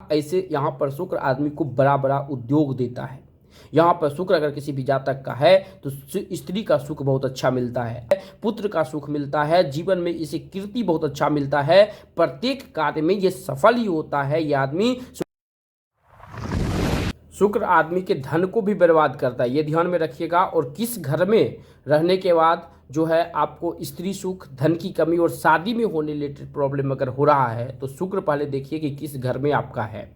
ऐसे यहाँ पर शुक्र आदमी को बड़ा बड़ा उद्योग देता है। यहाँ पर शुक्र अगर किसी भी जातक का है तो स्त्री का सुख बहुत अच्छा मिलता है, पुत्र का सुख मिलता है, जीवन में इसे कीर्ति बहुत अच्छा मिलता है, प्रत्येक कार्य में ये सफल ही होता है। ये आदमी शुक्र आदमी के धन को भी बर्बाद करता है, ये ध्यान में रखिएगा। और किस घर में रहने के बाद जो है आपको स्त्री सुख, धन की कमी और शादी में होने रिलेटेड प्रॉब्लम अगर हो रहा है तो शुक्र पहले देखिए कि किस घर में आपका है।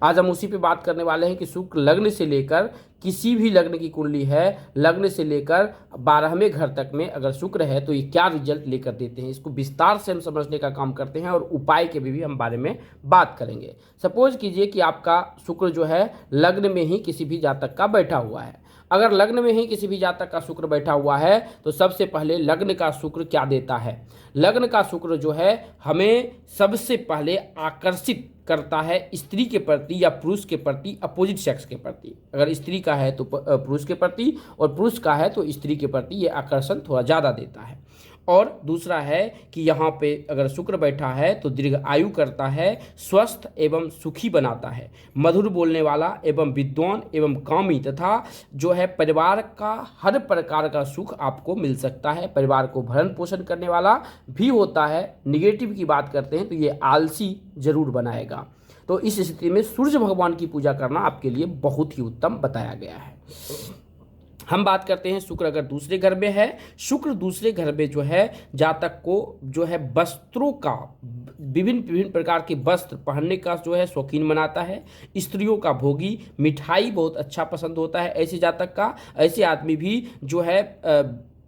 आज हम उसी पे बात करने वाले हैं कि शुक्र लग्न से लेकर, किसी भी लग्न की कुंडली है, लग्न से लेकर 12वें घर तक में अगर शुक्र है तो ये क्या रिजल्ट लेकर देते हैं, इसको विस्तार से हम समझने का काम करते हैं और उपाय के भी हम बारे में बात करेंगे। सपोज कीजिए कि आपका शुक्र जो है लग्न में ही किसी भी जातक का बैठा हुआ है। अगर लग्न में ही किसी भी जातक का शुक्र बैठा हुआ है तो सबसे पहले लग्न का शुक्र क्या देता है। लग्न का शुक्र जो है हमें सबसे पहले आकर्षित करता है स्त्री के प्रति या पुरुष के प्रति, अपोजिट सेक्स के प्रति। अगर स्त्री का है तो पुरुष के प्रति और पुरुष का है तो स्त्री के प्रति ये आकर्षण थोड़ा ज़्यादा देता है। और दूसरा है कि यहाँ पे अगर शुक्र बैठा है तो दीर्घ आयु करता है, स्वस्थ एवं सुखी बनाता है, मधुर बोलने वाला एवं विद्वान एवं कामी तथा जो है परिवार का हर प्रकार का सुख आपको मिल सकता है। परिवार को भरण पोषण करने वाला भी होता है। निगेटिव की बात करते हैं तो ये आलसी जरूर बनाएगा। तो इस स्थिति में सूर्य भगवान की पूजा करना आपके लिए बहुत ही उत्तम बताया गया है। हम बात करते हैं शुक्र अगर दूसरे घर में है। शुक्र दूसरे घर में जो है जातक को जो है वस्त्रों का, विभिन्न विभिन्न प्रकार के वस्त्र पहनने का जो है शौकीन बनाता है। स्त्रियों का भोगी, मिठाई बहुत अच्छा पसंद होता है ऐसे जातक का। ऐसे आदमी भी जो है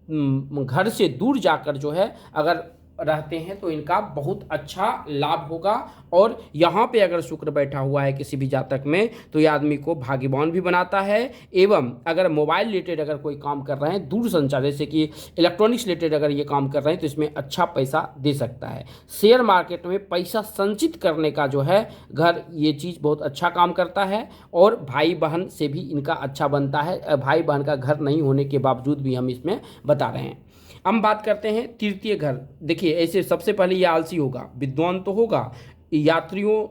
घर से दूर जाकर जो है अगर रहते हैं तो इनका बहुत अच्छा लाभ होगा। और यहाँ पे अगर शुक्र बैठा हुआ है किसी भी जातक में तो ये आदमी को भाग्यवान भी बनाता है। एवं अगर मोबाइल रिलेटेड अगर कोई काम कर रहे हैं, दूर संचार जैसे कि इलेक्ट्रॉनिक्स रिलेटेड अगर ये काम कर रहे हैं तो इसमें अच्छा पैसा दे सकता है। शेयर मार्केट में पैसा संचित करने का जो है घर, ये चीज़ बहुत अच्छा काम करता है। और भाई बहन से भी इनका अच्छा बनता है। भाई बहन का घर नहीं होने के बावजूद भी हम इसमें बता रहे हैं। हम बात करते हैं तृतीय घर। देखिए ऐसे सबसे पहले ये आलसी होगा, विद्वान तो होगा, यात्रियों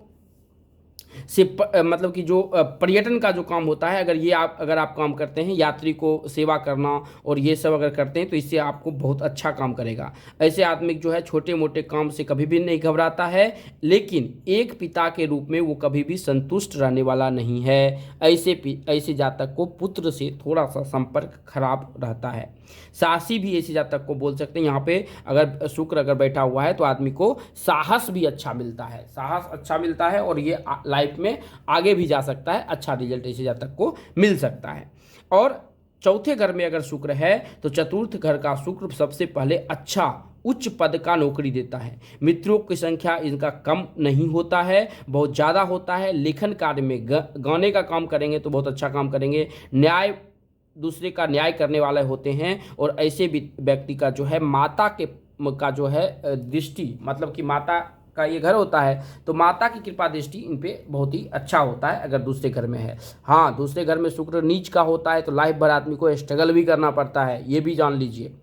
से मतलब कि जो पर्यटन का जो काम होता है, अगर आप काम करते हैं, यात्री को सेवा करना और ये सब अगर करते हैं तो इससे आपको बहुत अच्छा काम करेगा। ऐसे आदमी जो है छोटे मोटे काम से कभी भी नहीं घबराता है, लेकिन एक पिता के रूप में वो कभी भी संतुष्ट रहने वाला नहीं है। ऐसे जातक को पुत्र से थोड़ा सा संपर्क खराब रहता है। साहसी भी ऐसे जातक को बोल सकते हैं। यहाँ पे अगर शुक्र अगर बैठा हुआ है तो आदमी को साहस भी अच्छा मिलता है, साहस अच्छा मिलता है और ये लाइफ में आगे भी जा सकता है। अच्छा रिजल्ट ऐसे जातक को मिल सकता है। और चौथे घर में अगर शुक्र है तो चतुर्थ घर का शुक्र सबसे पहले अच्छा उच्च पद का नौकरी देता है। मित्रों की संख्या इनका कम नहीं होता है, बहुत ज़्यादा होता है। लेखन कार्य में गाने का काम करेंगे तो बहुत अच्छा काम करेंगे। न्याय, दूसरे का न्याय करने वाले होते हैं। और ऐसे भी व्यक्ति का जो है माता का जो है दृष्टि, मतलब कि माता का ये घर होता है तो माता की कृपा दृष्टि इन पे बहुत ही अच्छा होता है अगर दूसरे घर में है। हाँ, दूसरे घर में शुक्र नीच का होता है तो लाइफ भर आदमी को स्ट्रगल भी करना पड़ता है, ये भी जान लीजिए।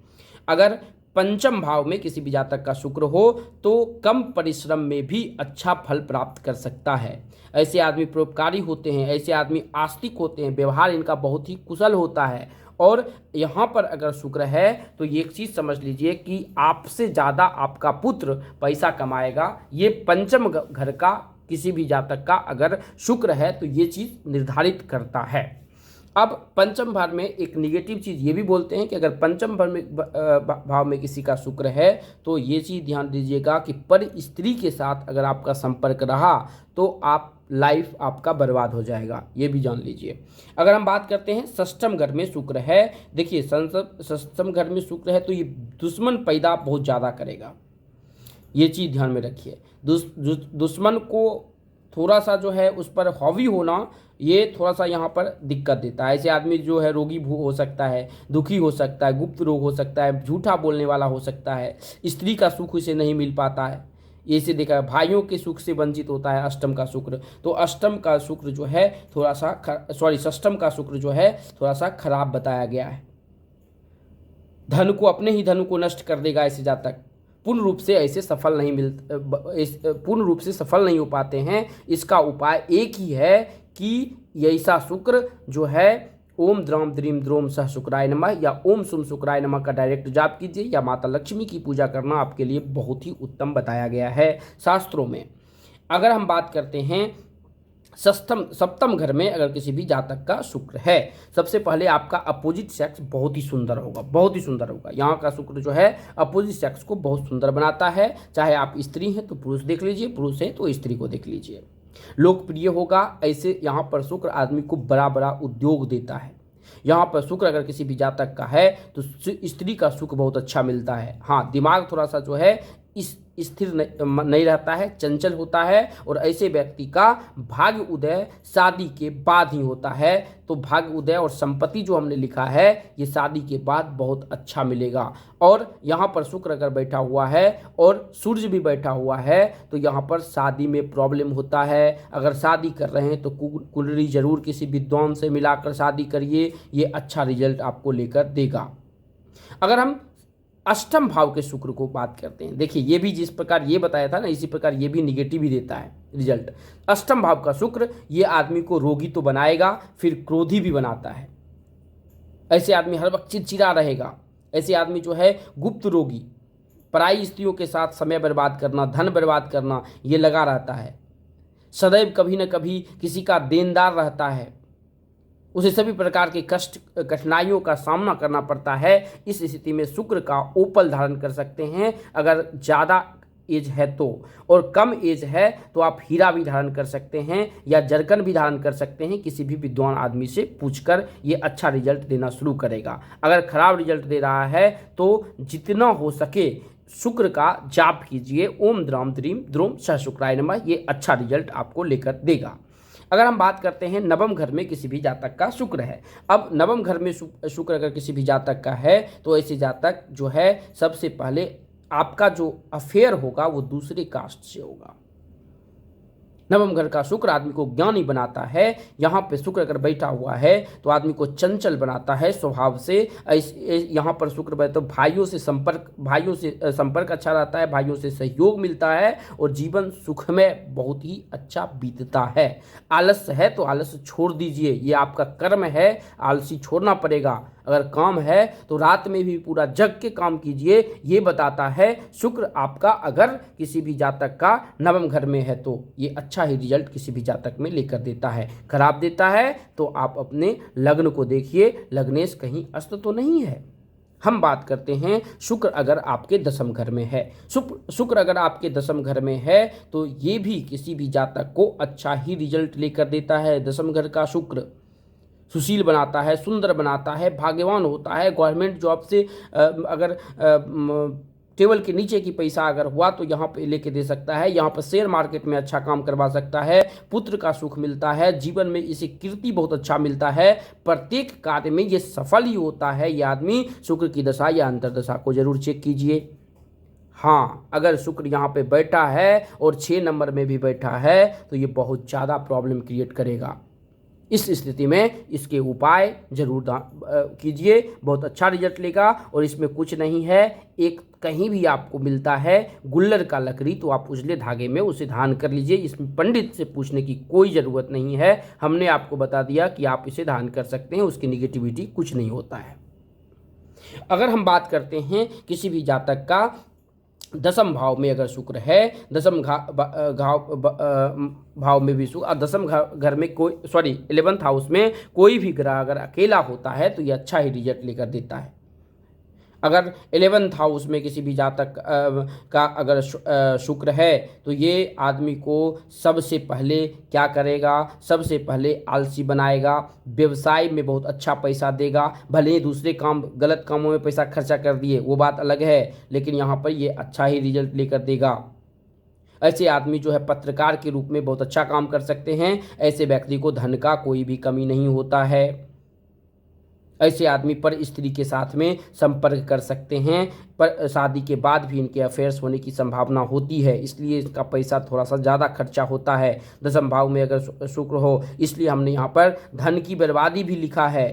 अगर पंचम भाव में किसी भी जातक का शुक्र हो तो कम परिश्रम में भी अच्छा फल प्राप्त कर सकता है। ऐसे आदमी परोपकारी होते हैं, ऐसे आदमी आस्तिक होते हैं, व्यवहार इनका बहुत ही कुशल होता है। और यहाँ पर अगर शुक्र है तो ये एक चीज़ समझ लीजिए कि आपसे ज़्यादा आपका पुत्र पैसा कमाएगा। ये पंचम घर का किसी भी जातक का अगर शुक्र है तो ये चीज़ निर्धारित करता है। अब पंचम भाव में एक निगेटिव चीज़ ये भी बोलते हैं कि अगर पंचम भाव में किसी का शुक्र है तो ये चीज़ ध्यान दीजिएगा कि पर स्त्री के साथ अगर आपका संपर्क रहा तो आप लाइफ आपका बर्बाद हो जाएगा, ये भी जान लीजिए। अगर हम बात करते हैं षष्ठम घर में शुक्र है, देखिए षष्ठम घर में शुक्र है तो ये दुश्मन पैदा बहुत ज़्यादा करेगा, ये चीज़ ध्यान में रखिए। दुश्मन को थोड़ा सा जो है उस पर हावी होना ये थोड़ा सा यहाँ पर दिक्कत देता है। ऐसे आदमी जो है रोगी हो सकता है, दुखी हो सकता है, गुप्त रोग हो सकता है, झूठा बोलने वाला हो सकता है, स्त्री का सुख उसे नहीं मिल पाता है, ये से देखा है, भाइयों के सुख से वंचित होता है अष्टम का शुक्र। तो अष्टम का शुक्र जो है थोड़ा सा षष्ठम का शुक्र जो है थोड़ा सा खराब बताया गया है। धन को, अपने ही धन को नष्ट कर देगा ऐसे जातक। पूर्ण रूप से ऐसे सफल नहीं पूर्ण रूप से सफल नहीं हो पाते हैं। इसका उपाय एक ही है कि ऐसा शुक्र जो है ओम द्राम द्रीम द्रोम सह शुक्राय नमः या ओम सुम शुक्राय नमः का डायरेक्ट जाप कीजिए, या माता लक्ष्मी की पूजा करना आपके लिए बहुत ही उत्तम बताया गया है शास्त्रों में। अगर हम बात करते हैं सप्तम घर में अगर किसी भी जातक का शुक्र है, सबसे पहले आपका अपोजिट सेक्स बहुत ही सुंदर होगा, बहुत ही सुंदर होगा। यहाँ का शुक्र जो है अपोजिट सेक्स को बहुत सुंदर बनाता है। चाहे आप स्त्री हैं तो पुरुष देख लीजिए, पुरुष हैं तो स्त्री को देख लीजिए। लोकप्रिय होगा, ऐसे यहाँ पर शुक्र आदमी को बड़ा बड़ा उद्योग देता है। यहाँ पर शुक्र अगर किसी भी जातक का है तो स्त्री का सुख बहुत अच्छा मिलता है। हाँ, दिमाग थोड़ा सा जो है इस स्थिर नहीं रहता है, चंचल होता है, और ऐसे व्यक्ति का भाग्य उदय शादी के बाद ही होता है। तो भाग्य उदय और संपत्ति जो हमने लिखा है ये शादी के बाद बहुत अच्छा मिलेगा। और यहाँ पर शुक्र अगर बैठा हुआ है और सूर्य भी बैठा हुआ है तो यहाँ पर शादी में प्रॉब्लम होता है। अगर शादी कर रहे हैं तो कुंडली जरूर किसी विद्वान से मिलाकर शादी करिए, ये अच्छा रिजल्ट आपको लेकर देगा। अगर हम अष्टम भाव के शुक्र को बात करते हैं, देखिए ये भी जिस प्रकार ये बताया था ना, इसी प्रकार ये भी निगेटिव ही देता है रिजल्ट। अष्टम भाव का शुक्र ये आदमी को रोगी तो बनाएगा, फिर क्रोधी भी बनाता है। ऐसे आदमी हर वक्त चिड़चिड़ा रहेगा। ऐसे आदमी जो है गुप्त रोगी, पराई स्त्रियों के साथ समय बर्बाद करना, धन बर्बाद करना, ये लगा रहता है। सदैव कभी न कभी किसी का देनदार रहता है, उसे सभी प्रकार के कष्ट कठिनाइयों का सामना करना पड़ता है। इस स्थिति में शुक्र का ओपल धारण कर सकते हैं अगर ज़्यादा एज है तो, और कम एज है तो आप हीरा भी धारण कर सकते हैं या जरकन भी धारण कर सकते हैं। किसी भी विद्वान आदमी से पूछकर ये अच्छा रिजल्ट देना शुरू करेगा। अगर खराब रिजल्ट दे रहा है तो जितना हो सके शुक्र का जाप कीजिए, ओम द्राम द्रीम द्रोम सह शुक्राय नमः, ये अच्छा रिजल्ट आपको लेकर देगा। अगर हम बात करते हैं नवम घर में किसी भी जातक का शुक्र है, अब नवम घर में शुक्र अगर किसी भी जातक का है तो ऐसे जातक जो है सबसे पहले आपका जो अफेयर होगा वो दूसरे कास्ट से होगा। नवम घर का शुक्र आदमी को ज्ञानी बनाता है। यहाँ पे शुक्र अगर बैठा हुआ है तो आदमी को चंचल बनाता है स्वभाव से। यहाँ पर शुक्र बैठे तो भाइयों से संपर्क अच्छा रहता है, भाइयों से सहयोग मिलता है और जीवन सुख में बहुत ही अच्छा बीतता है। आलस्य है तो आलस्य छोड़ दीजिए, ये आपका कर्म है, आलसी छोड़ना पड़ेगा। अगर काम है तो रात में भी पूरा जग के काम कीजिए, ये बताता है शुक्र आपका। अगर किसी भी जातक का नवम घर में है तो ये अच्छा ही रिजल्ट किसी भी जातक में लेकर देता है। खराब देता है तो आप अपने लग्न को देखिए, लग्नेश कहीं अस्त तो नहीं है। हम बात करते हैं शुक्र अगर आपके दसम घर में है। शुक्र अगर आपके दसम घर में है तो ये भी किसी भी जातक को अच्छा ही रिजल्ट लेकर देता है। दसम घर का शुक्र सुशील बनाता है, सुंदर बनाता है, भाग्यवान होता है। गवर्नमेंट जॉब से अगर टेबल के नीचे की पैसा अगर हुआ तो यहाँ पे लेके दे सकता है। यहाँ पर शेयर मार्केट में अच्छा काम करवा सकता है। पुत्र का सुख मिलता है, जीवन में इसे कीर्ति बहुत अच्छा मिलता है। प्रत्येक कार्य में ये सफल ही होता है। ये आदमी शुक्र की दशा या अंतर्दशा को जरूर चेक कीजिए। हाँ, अगर शुक्र यहाँ पे बैठा है और 6 नंबर में भी बैठा है तो ये बहुत ज़्यादा प्रॉब्लम क्रिएट करेगा। इस स्थिति में इसके उपाय जरूर कीजिए, बहुत अच्छा रिजल्ट लेगा। और इसमें कुछ नहीं है, एक कहीं भी आपको मिलता है गुल्लर का लकड़ी तो आप उजले धागे में उसे धारण कर लीजिए। इसमें पंडित से पूछने की कोई ज़रूरत नहीं है, हमने आपको बता दिया कि आप इसे धारण कर सकते हैं, उसकी निगेटिविटी कुछ नहीं होता है। अगर हम बात करते हैं किसी भी जातक का दसम भाव में अगर शुक्र है, दसम भाव में भी शुक्र, दसम घर में कोई 11th हाउस में कोई भी ग्रह अगर अकेला होता है तो ये अच्छा ही रिजल्ट लेकर देता है। अगर 11th हाउस में किसी भी जातक का अगर शुक्र है तो ये आदमी को सबसे पहले क्या करेगा, सबसे पहले आलसी बनाएगा, व्यवसाय में बहुत अच्छा पैसा देगा। भले ही दूसरे काम गलत कामों में पैसा खर्चा कर दिए वो बात अलग है, लेकिन यहाँ पर ये अच्छा ही रिजल्ट लेकर देगा। ऐसे आदमी जो है पत्रकार के रूप में बहुत अच्छा काम कर सकते हैं। ऐसे व्यक्ति को धन का कोई भी कमी नहीं होता है। ऐसे आदमी पर स्त्री के साथ में संपर्क कर सकते हैं, पर शादी के बाद भी इनके अफेयर्स होने की संभावना होती है, इसलिए इसका पैसा थोड़ा सा ज़्यादा खर्चा होता है। दसम भाव में अगर शुक्र हो, इसलिए हमने यहाँ पर धन की बर्बादी भी लिखा है।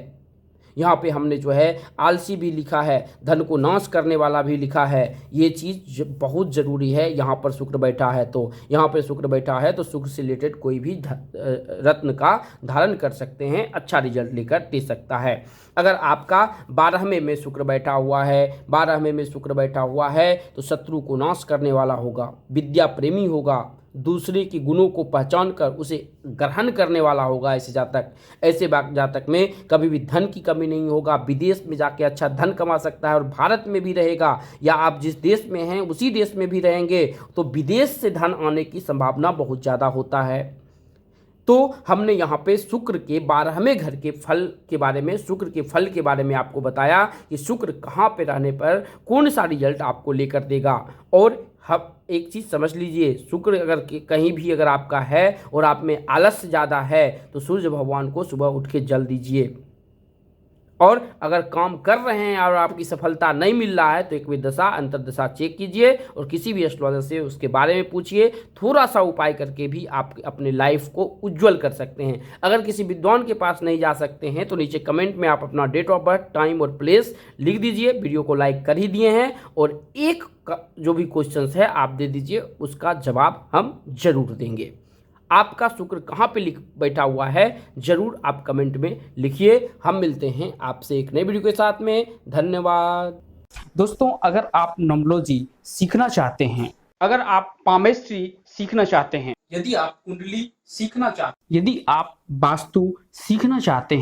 यहाँ पे हमने जो है आलसी भी लिखा है, धन को नाश करने वाला भी लिखा है। ये चीज़ बहुत ज़रूरी है। यहाँ पर शुक्र बैठा है तो यहाँ पे शुक्र बैठा है तो शुक्र से रिलेटेड कोई भी रत्न का धारण कर सकते हैं, अच्छा रिजल्ट लेकर दे सकता है। अगर आपका 12वें में शुक्र बैठा हुआ है, 12वें में शुक्र बैठा हुआ है तो शत्रु को नाश करने वाला होगा, विद्या प्रेमी होगा, दूसरे के गुणों को पहचान कर उसे ग्रहण करने वाला होगा। ऐसे जातक में कभी भी धन की कमी नहीं होगा, विदेश में जाके अच्छा धन कमा सकता है और भारत में भी रहेगा, या आप जिस देश में हैं उसी देश में भी रहेंगे तो विदेश से धन आने की संभावना बहुत ज़्यादा होता है। तो हमने यहाँ पे शुक्र के 12वें घर के फल के बारे में, शुक्र के फल के बारे में आपको बताया कि शुक्र कहाँ पे रहने पर कौन सा रिजल्ट आपको लेकर देगा। और हम एक चीज़ समझ लीजिए, शुक्र अगर कहीं भी अगर आपका है और आप में आलस्य ज़्यादा है तो सूर्य भगवान को सुबह उठ के जल दीजिए। और अगर काम कर रहे हैं और आपकी सफलता नहीं मिल रहा है तो एक दशा अंतर्दशा चेक कीजिए और किसी भी एस्ट्रोलॉजर से उसके बारे में पूछिए। थोड़ा सा उपाय करके भी आप अपने लाइफ को उज्जवल कर सकते हैं। अगर किसी विद्वान के पास नहीं जा सकते हैं तो नीचे कमेंट में आप अपना डेट ऑफ बर्थ, टाइम और प्लेस लिख दीजिए। वीडियो को लाइक कर ही दिए हैं और एक जो भी क्वेश्चन है आप दे दीजिए, उसका जवाब हम जरूर देंगे। आपका शुक्र कहाँ पे बैठा हुआ है जरूर आप कमेंट में लिखिए। हम मिलते हैं आपसे एक नई वीडियो के साथ में। धन्यवाद दोस्तों, अगर आप न्यूमरोलॉजी सीखना चाहते हैं, अगर आप पामेस्ट्री सीखना चाहते हैं, यदि आप कुंडली सीखना चाहते हैं, यदि आप वास्तु सीखना चाहते हैं,